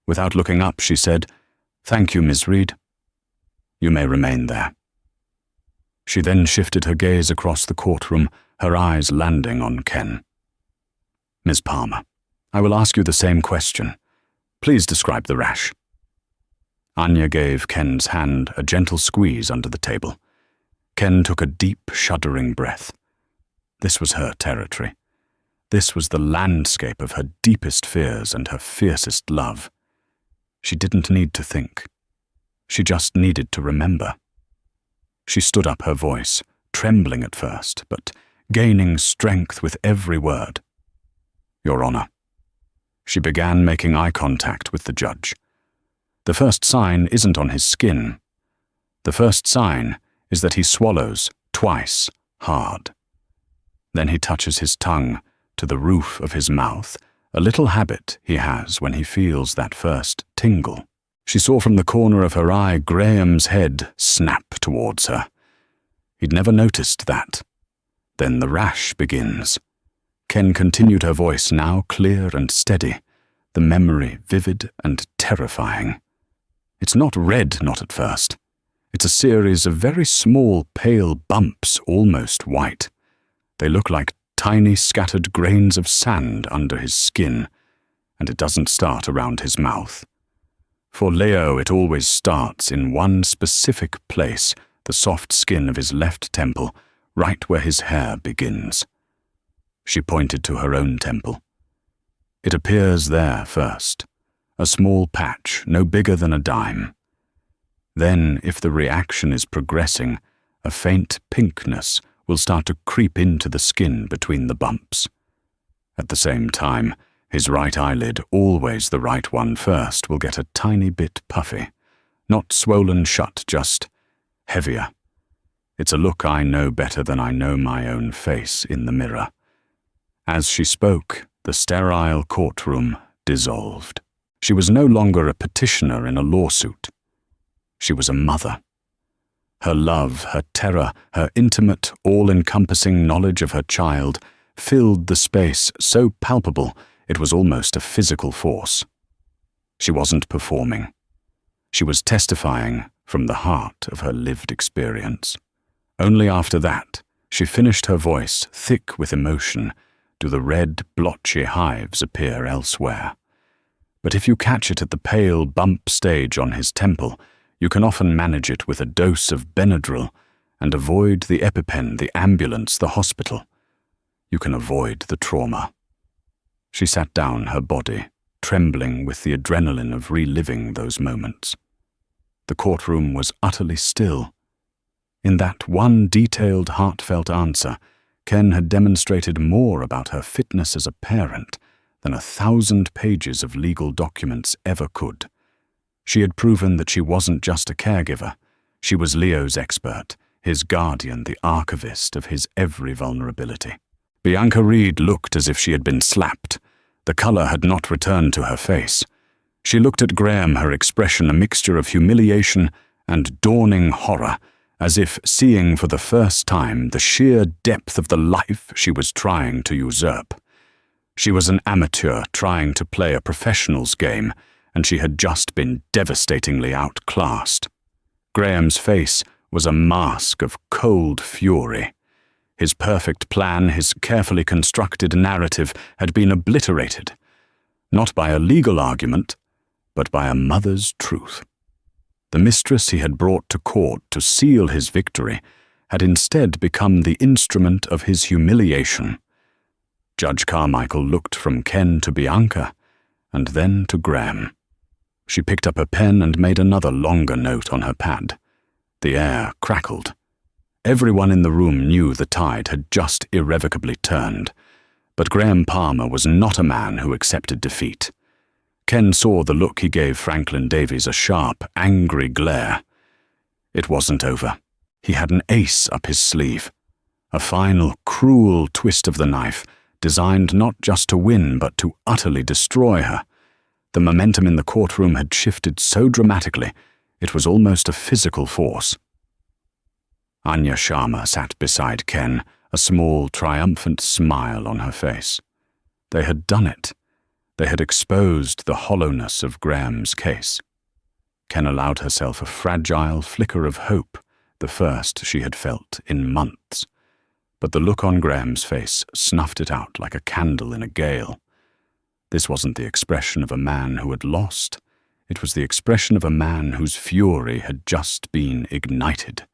S1: Without looking up, she said, "Thank you, Ms. Reed. You may remain there." She then shifted her gaze across the courtroom, her eyes landing on Ken. "Ms. Palmer, I will ask you the same question. Please describe the rash." Anya gave Ken's hand a gentle squeeze under the table. Ken took a deep, shuddering breath. This was her territory. This was the landscape of her deepest fears and her fiercest love. She didn't need to think. She just needed to remember. She stood up, her voice, trembling at first, but gaining strength with every word. "Your Honor." She began making eye contact with the judge. "The first sign isn't on his skin. The first sign is that he swallows twice hard. Then he touches his tongue to the roof of his mouth, a little habit he has when he feels that first tingle." She saw from the corner of her eye Graham's head snap towards her. He'd never noticed that. Then the rash begins. Ken continued, her voice now clear and steady, the memory vivid and terrifying. "It's not red, not at first. It's a series of very small, pale bumps, almost white. They look like tiny scattered grains of sand under his skin, and it doesn't start around his mouth. For Leo, it always starts in one specific place, the soft skin of his left temple, right where his hair begins." She pointed to her own temple. "It appears there first, a small patch no bigger than a dime. Then, if the reaction is progressing, a faint pinkness will start to creep into the skin between the bumps. At the same time, his right eyelid, always the right one first, will get a tiny bit puffy. Not swollen shut, just heavier. It's a look I know better than I know my own face in the mirror." As she spoke, the sterile courtroom dissolved. She was no longer a petitioner in a lawsuit. She was a mother. Her love, her terror, her intimate, all-encompassing knowledge of her child filled the space so palpable it was almost a physical force. She wasn't performing. She was testifying from the heart of her lived experience. Only after that, she finished, her voice thick with emotion, do the red, blotchy hives appear elsewhere. But if you catch it at the pale bump stage on his temple, you can often manage it with a dose of Benadryl and avoid the EpiPen, the ambulance, the hospital. You can avoid the trauma. She sat down, her body trembling with the adrenaline of reliving those moments. The courtroom was utterly still. In that one detailed, heartfelt answer, Ken had demonstrated more about her fitness as a parent than 1,000 pages of legal documents ever could. She had proven that she wasn't just a caregiver. She was Leo's expert, his guardian, the archivist of his every vulnerability. Bianca Reed looked as if she had been slapped. The color had not returned to her face. She looked at Graham, her expression a mixture of humiliation and dawning horror, as if seeing for the first time the sheer depth of the life she was trying to usurp. She was an amateur trying to play a professional's game, and she had just been devastatingly outclassed. Graham's face was a mask of cold fury. His perfect plan, his carefully constructed narrative, had been obliterated, not by a legal argument, but by a mother's truth. The mistress he had brought to court to seal his victory had instead become the instrument of his humiliation. Judge Carmichael looked from Ken to Bianca, and then to Graham. She picked up her pen and made another longer note on her pad. The air crackled. Everyone in the room knew the tide had just irrevocably turned, but Graham Palmer was not a man who accepted defeat. Ken saw the look he gave Franklin Davies, a sharp, angry glare. It wasn't over. He had an ace up his sleeve. A final, cruel twist of the knife, designed not just to win but to utterly destroy her. The momentum in the courtroom had shifted so dramatically, it was almost a physical force. Anya Sharma sat beside Ken, a small, triumphant smile on her face. They had done it. They had exposed the hollowness of Graham's case. Ken allowed herself a fragile flicker of hope, the first she had felt in months. But the look on Graham's face snuffed it out like a candle in a gale. This wasn't the expression of a man who had lost. It was the expression of a man whose fury had just been ignited.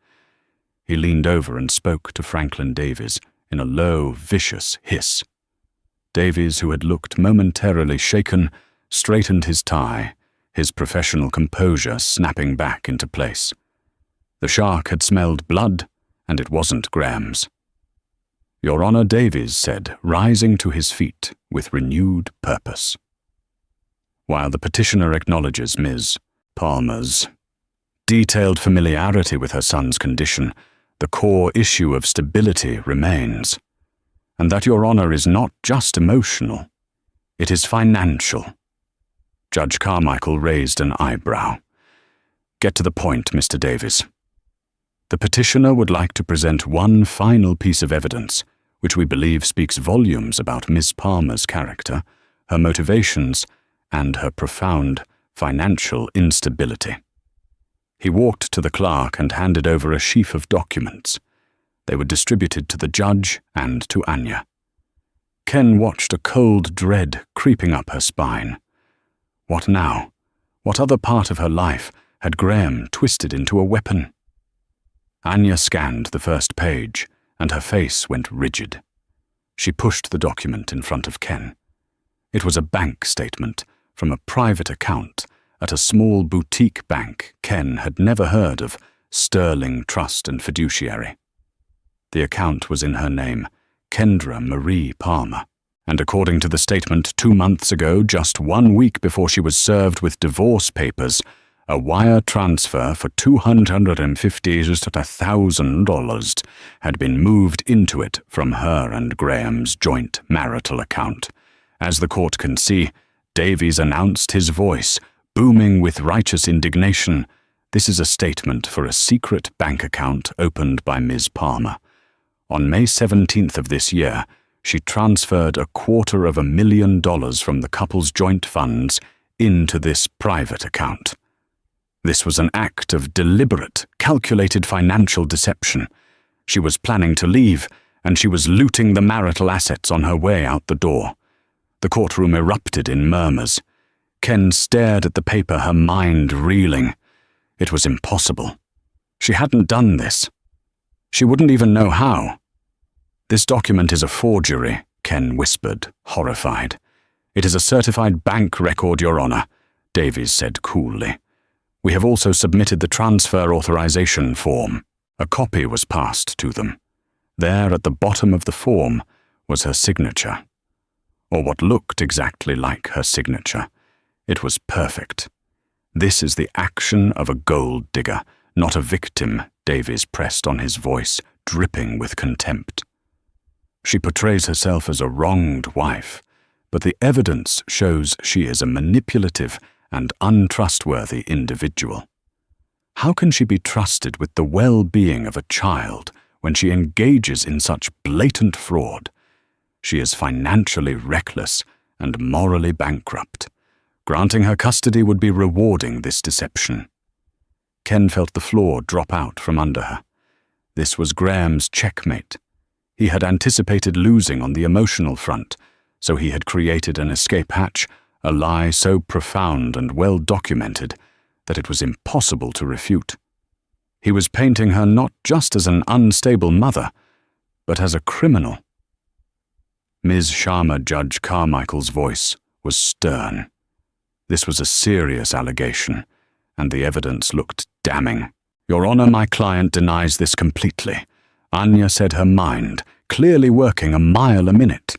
S1: He leaned over and spoke to Franklin Davies in a low, vicious hiss. Davies, who had looked momentarily shaken, straightened his tie, his professional composure snapping back into place. The shark had smelled blood, and it wasn't Graham's. "Your Honor," Davies said, rising to his feet with renewed purpose. While the petitioner acknowledges Ms. Palmer's detailed familiarity with her son's condition, the core issue of stability remains. And that Your Honor is not just emotional, it is financial. Judge Carmichael raised an eyebrow. "Get to the point, Mr. Davies. The petitioner would like to present one final piece of evidence, which we believe speaks volumes about Miss Palmer's character, her motivations, and her profound financial instability." He walked to the clerk and handed over a sheaf of documents. They were distributed to the judge and to Anya. Ken watched a cold dread creeping up her spine. What now? What other part of her life had Graham twisted into a weapon? Anya scanned the first page, and her face went rigid. She pushed the document in front of Ken. It was a bank statement from a private account at a small boutique bank Ken had never heard of, Sterling Trust and Fiduciary. The account was in her name, Kendra Marie Palmer, and according to the statement 2 months ago, just 1 week before she was served with divorce papers, a wire transfer for $250,000 had been moved into it from her and Graham's joint marital account. As the court can see, Davies announced, his voice booming with righteous indignation, "This is a statement for a secret bank account opened by Ms. Palmer. On May 17th of this year, she transferred $250,000 from the couple's joint funds into this private account. This was an act of deliberate, calculated financial deception. She was planning to leave, and she was looting the marital assets on her way out the door." The courtroom erupted in murmurs. Ken stared at the paper, her mind reeling. It was impossible. She hadn't done this. She wouldn't even know how. "This document is a forgery," Ken whispered, horrified. "It is a certified bank record, Your Honor," Davies said coolly. "We have also submitted the transfer authorization form." A copy was passed to them. There at the bottom of the form was her signature, or what looked exactly like her signature. It was perfect. "This is the action of a gold digger, not a victim," Davies pressed on his voice, dripping with contempt. "She portrays herself as a wronged wife, but the evidence shows she is a manipulative and untrustworthy individual." How can she be trusted with the well-being of a child when she engages in such blatant fraud? She is financially reckless and morally bankrupt. Granting her custody would be rewarding this deception. Ken felt the floor drop out from under her. This was Graham's checkmate. He had anticipated losing on the emotional front, so he had created an escape hatch, a lie so profound and well documented that it was impossible to refute. He was painting her not just as an unstable mother, but as a criminal. Ms. Sharma Judge Carmichael's voice was stern. This was a serious allegation, and the evidence looked damning. Your Honor, my client denies this completely. Anya said her mind, clearly working a mile a minute.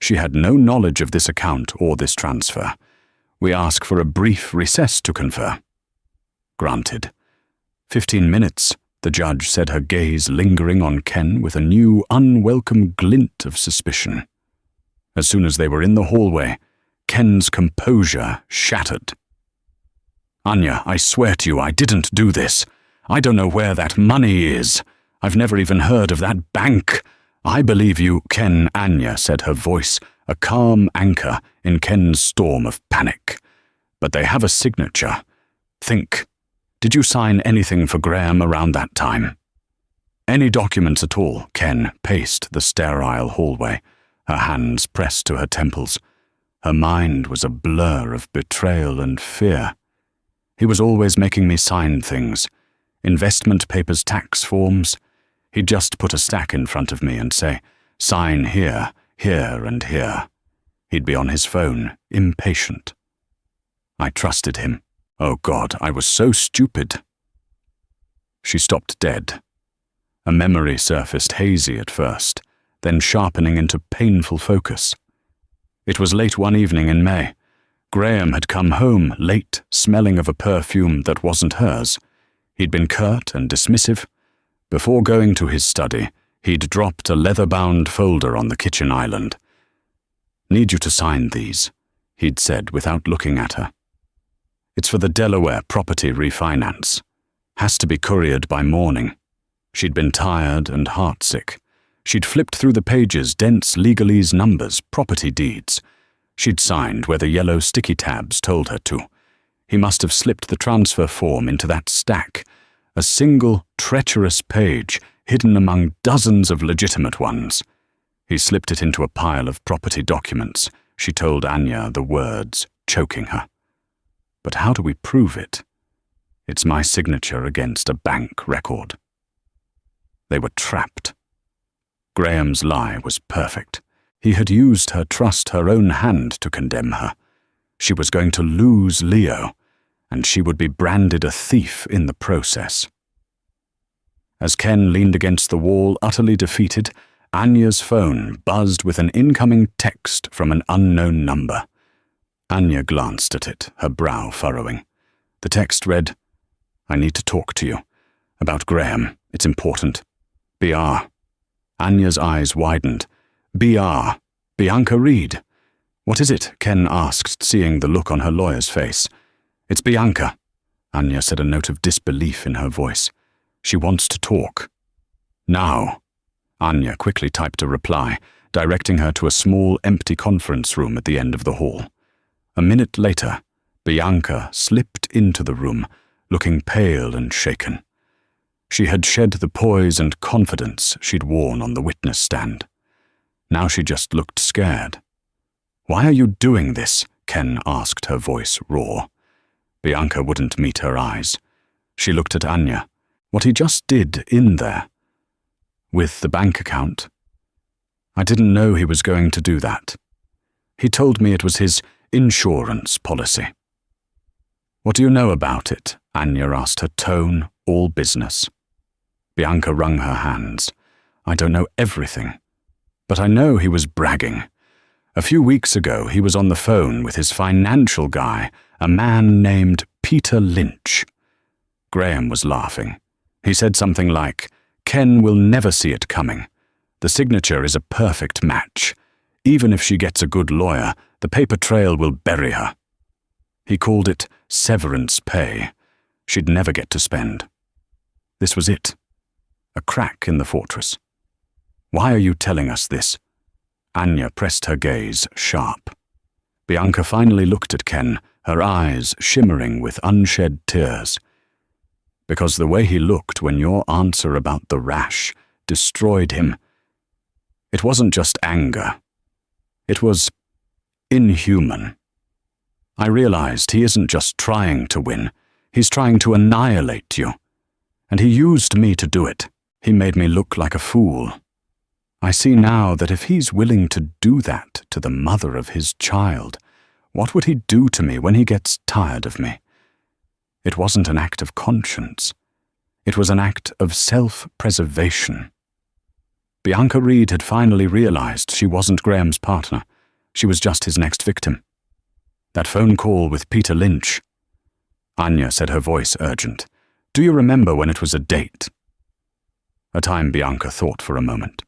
S1: She had no knowledge of this account or this transfer. We ask for a brief recess to confer. Granted. 15 minutes, the judge said, her gaze lingering on Ken with a new, unwelcome glint of suspicion. As soon as they were in the hallway, Ken's composure shattered. Anya, I swear to you, I didn't do this. I don't know where that money is. I've never even heard of that bank. I believe you, Ken. Anya said, her voice a calm anchor in Ken's storm of panic. But they have a signature. Think. Did you sign anything for Graham around that time? Any documents at all? Ken paced the sterile hallway, her hands pressed to her temples. Her mind was a blur of betrayal and fear. He was always making me sign things. Investment papers, tax forms. He'd just put a stack in front of me and say, sign here, here, and here. He'd be on his phone, impatient. I trusted him. Oh God, I was so stupid. She stopped dead. A memory surfaced hazy at first, then sharpening into painful focus. It was late one evening in May. Graham had come home late, smelling of a perfume that wasn't hers. He'd been curt and dismissive. Before going to his study, he'd dropped a leather-bound folder on the kitchen island. Need you to sign these, he'd said without looking at her. It's for the Delaware property refinance. Has to be couriered by morning. She'd been tired and heartsick. She'd flipped through the pages, dense legalese numbers, property deeds. She'd signed where the yellow sticky tabs told her to. He must have slipped the transfer form into that stack, a single, treacherous page hidden among dozens of legitimate ones. He slipped it into a pile of property documents. She told Anya the words, choking her. But how do we prove it? It's my signature against a bank record. They were trapped. Graham's lie was perfect. He had used her trust, her own hand, to condemn her. She was going to lose Leo, and she would be branded a thief in the process. As Ken leaned against the wall, utterly defeated, Anya's phone buzzed with an incoming text from an unknown number. Anya glanced at it, her brow furrowing. The text read, I need to talk to you. About Graham. It's important. BR. Anya's eyes widened. BR. Bianca Reed. What is it? Ken asked, seeing the look on her lawyer's face. It's Bianca. Anya said, a note of disbelief in her voice. She wants to talk. Now. Anya quickly typed a reply, directing her to a small, empty conference room at the end of the hall. A minute later, Bianca slipped into the room, looking pale and shaken. She had shed the poise and confidence she'd worn on the witness stand. Now she just looked scared. Why are you doing this? Ken asked, her voice raw. Bianca wouldn't meet her eyes. She looked at Anya. What he just did in there. With the bank account. I didn't know he was going to do that. He told me it was his insurance policy. What do you know about it? Anya asked, her tone all business. Bianca wrung her hands. I don't know everything, but I know he was bragging. A few weeks ago, he was on the phone with his financial guy, a man named Peter Lynch. Graham was laughing. He said something like, Ken will never see it coming. The signature is a perfect match. Even if she gets a good lawyer, the paper trail will bury her. He called it severance pay. she'd never get to spend. This was it. A crack in the fortress. Why are you telling us this? Anya pressed her gaze sharp. Bianca finally looked at Ken, her eyes shimmering with unshed tears. Because the way he looked when your answer about the rash destroyed him, it wasn't just anger. It was inhuman. I realized he isn't just trying to win, he's trying to annihilate you. And he used me to do it. He made me look like a fool. I see now that if he's willing to do that to the mother of his child, what would he do to me when he gets tired of me? It wasn't an act of conscience. It was an act of self-preservation. Bianca Reed had finally realized she wasn't Graham's partner. She was just his next victim. That phone call with Peter Lynch. Anya said, her voice urgent. Do you remember when it was a date? A time Bianca thought for a moment.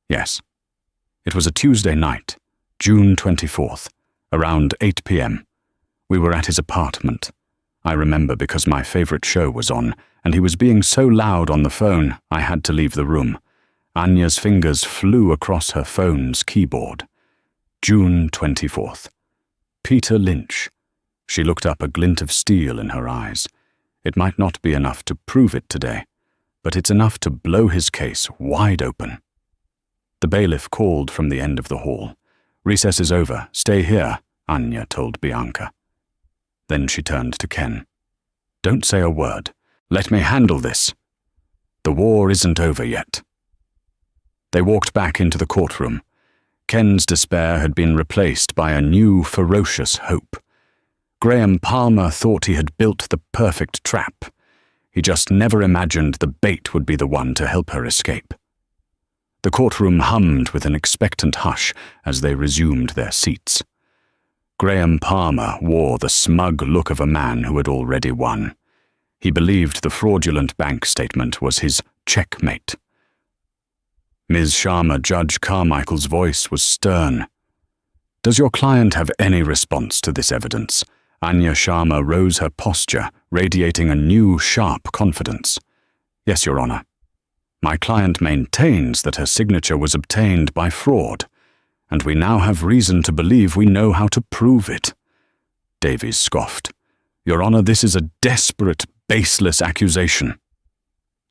S1: Yes. It was a Tuesday night, June 24th, around 8 p.m. We were at his apartment. I remember because my favorite show was on, and he was being so loud on the phone, I had to leave the room. Anya's fingers flew across her phone's keyboard. June 24th. Peter Lynch. She looked up, a glint of steel in her eyes. It might not be enough to prove it today, but it's enough to blow his case wide open. The bailiff called from the end of the hall. Recess is over. Stay here, Anya told Bianca. Then she turned to Ken. Don't say a word. Let me handle this. The war isn't over yet. They walked back into the courtroom. Ken's despair had been replaced by a new, ferocious hope. Graham Palmer thought he had built the perfect trap. He just never imagined the bait would be the one to help her escape. The courtroom hummed with an expectant hush as they resumed their seats. Graham Palmer wore the smug look of a man who had already won. He believed the fraudulent bank statement was his checkmate. Ms. Sharma, Judge Carmichael's voice was stern. Does your client have any response to this evidence? Anya Sharma rose, her posture radiating a new, sharp confidence. Yes, Your Honor. My client maintains that her signature was obtained by fraud, and we now have reason to believe we know how to prove it. Davies scoffed. Your Honor, this is a desperate, baseless accusation.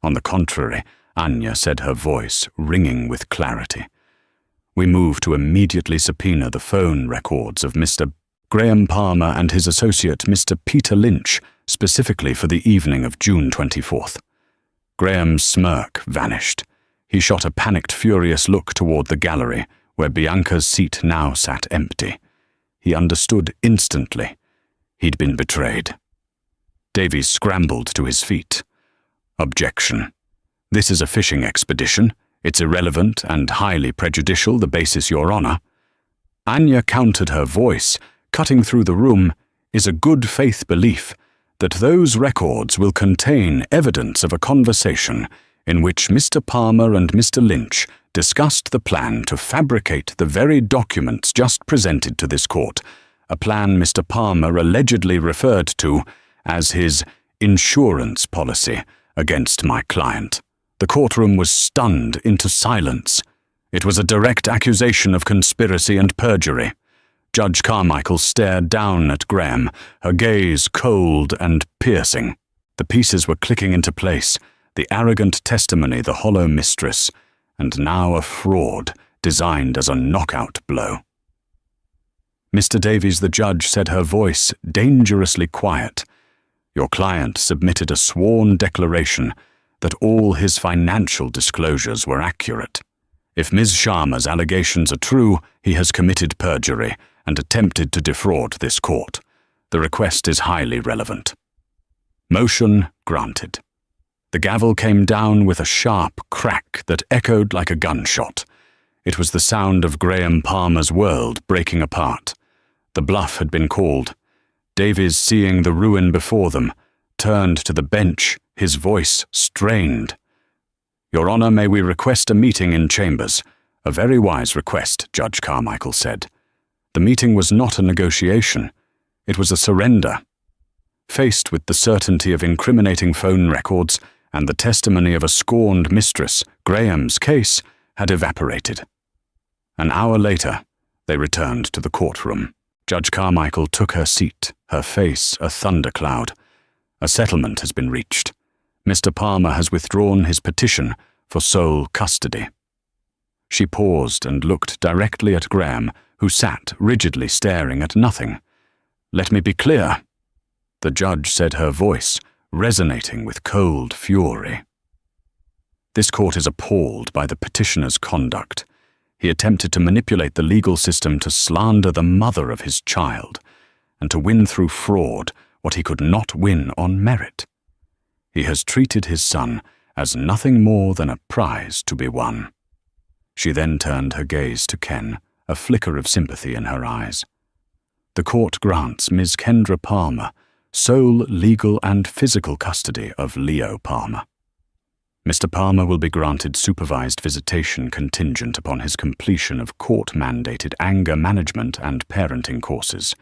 S1: On the contrary, Anya said, her voice ringing with clarity. We move to immediately subpoena the phone records of Mr. Graham Palmer and his associate Mr. Peter Lynch, specifically for the evening of June 24th. Graham's smirk vanished. He shot a panicked, furious look toward the gallery, where Bianca's seat now sat empty. He understood instantly. He'd been betrayed. Davies scrambled to his feet. Objection. This is a fishing expedition. It's irrelevant and highly prejudicial, the basis, Your Honor. Anya countered, her voice, cutting through the room, is a good faith belief that those records will contain evidence of a conversation in which Mr. Palmer and Mr. Lynch discussed the plan to fabricate the very documents just presented to this court, a plan Mr. Palmer allegedly referred to as his insurance policy against my client. The courtroom was stunned into silence. It was a direct accusation of conspiracy and perjury. Judge Carmichael stared down at Graham, her gaze cold and piercing. The pieces were clicking into place, the arrogant testimony, the hollow mistress, and now a fraud designed as a knockout blow. Mr. Davies, the judge, said, her voice dangerously quiet. Your client submitted a sworn declaration that all his financial disclosures were accurate. If Ms. Sharma's allegations are true, he has committed perjury and attempted to defraud this court. The request is highly relevant. Motion granted. The gavel came down with a sharp crack that echoed like a gunshot. It was the sound of Graham Palmer's world breaking apart. The bluff had been called. Davies, seeing the ruin before them, turned to the bench, his voice strained. Your Honor, may we request a meeting in chambers? A very wise request, Judge Carmichael said. The meeting was not a negotiation. It was a surrender. Faced with the certainty of incriminating phone records and the testimony of a scorned mistress, Graham's case had evaporated. An hour later, they returned to the courtroom. Judge Carmichael took her seat, her face a thundercloud. A settlement has been reached. Mr. Palmer has withdrawn his petition for sole custody. She paused and looked directly at Graham, who sat rigidly staring at nothing. "Let me be clear," the judge said, her voice resonating with cold fury. "This court is appalled by the petitioner's conduct. He attempted to manipulate the legal system to slander the mother of his child, and to win through fraud what he could not win on merit. He has treated his son as nothing more than a prize to be won." She then turned her gaze to Ken, a flicker of sympathy in her eyes. "The court grants Ms. Kendra Palmer sole legal and physical custody of Leo Palmer. Mr. Palmer will be granted supervised visitation contingent upon his completion of court-mandated anger management and parenting courses.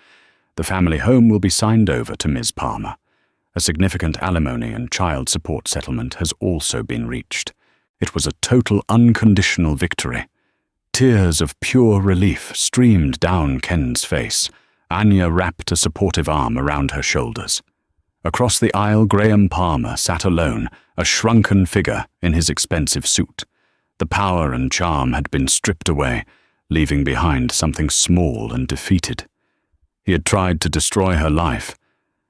S1: The family home will be signed over to Ms. Palmer. A significant alimony and child support settlement has also been reached. It was a total unconditional victory." Tears of pure relief streamed down Ken's face. Anya wrapped a supportive arm around her shoulders. Across the aisle, Graham Palmer sat alone, a shrunken figure in his expensive suit. The power and charm had been stripped away, leaving behind something small and defeated. He had tried to destroy her life,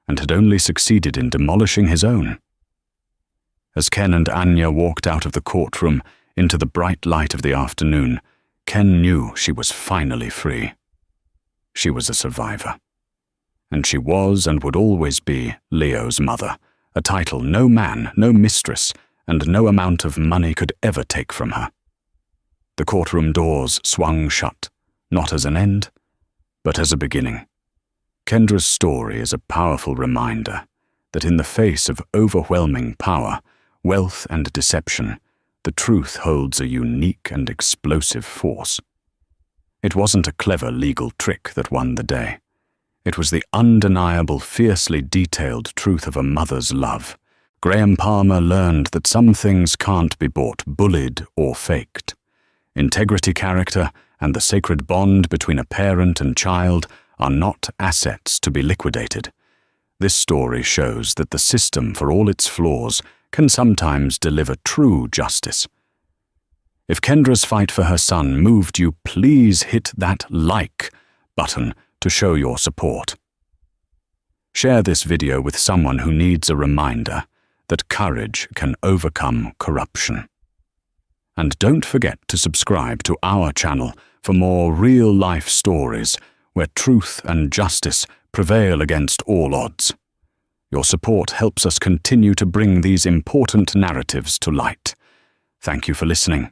S1: and had only succeeded in demolishing his own. As Ken and Anya walked out of the courtroom into the bright light of the afternoon, Ken knew she was finally free. She was a survivor. And she was and would always be Leo's mother, a title no man, no mistress, and no amount of money could ever take from her. The courtroom doors swung shut, not as an end, but as a beginning. Kendra's story is a powerful reminder that in the face of overwhelming power, wealth, and deception, the truth holds a unique and explosive force. It wasn't a clever legal trick that won the day. It was the undeniable, fiercely detailed truth of a mother's love. Graham Palmer learned that some things can't be bought, bullied, or faked. Integrity, character, and the sacred bond between a parent and child are not assets to be liquidated. This story shows that the system, for all its flaws, can sometimes deliver true justice. If Kendra's fight for her son moved you, please hit that like button to show your support. Share this video with someone who needs a reminder that courage can overcome corruption. And don't forget to subscribe to our channel for more real-life stories where truth and justice prevail against all odds. Your support helps us continue to bring these important narratives to light. Thank you for listening.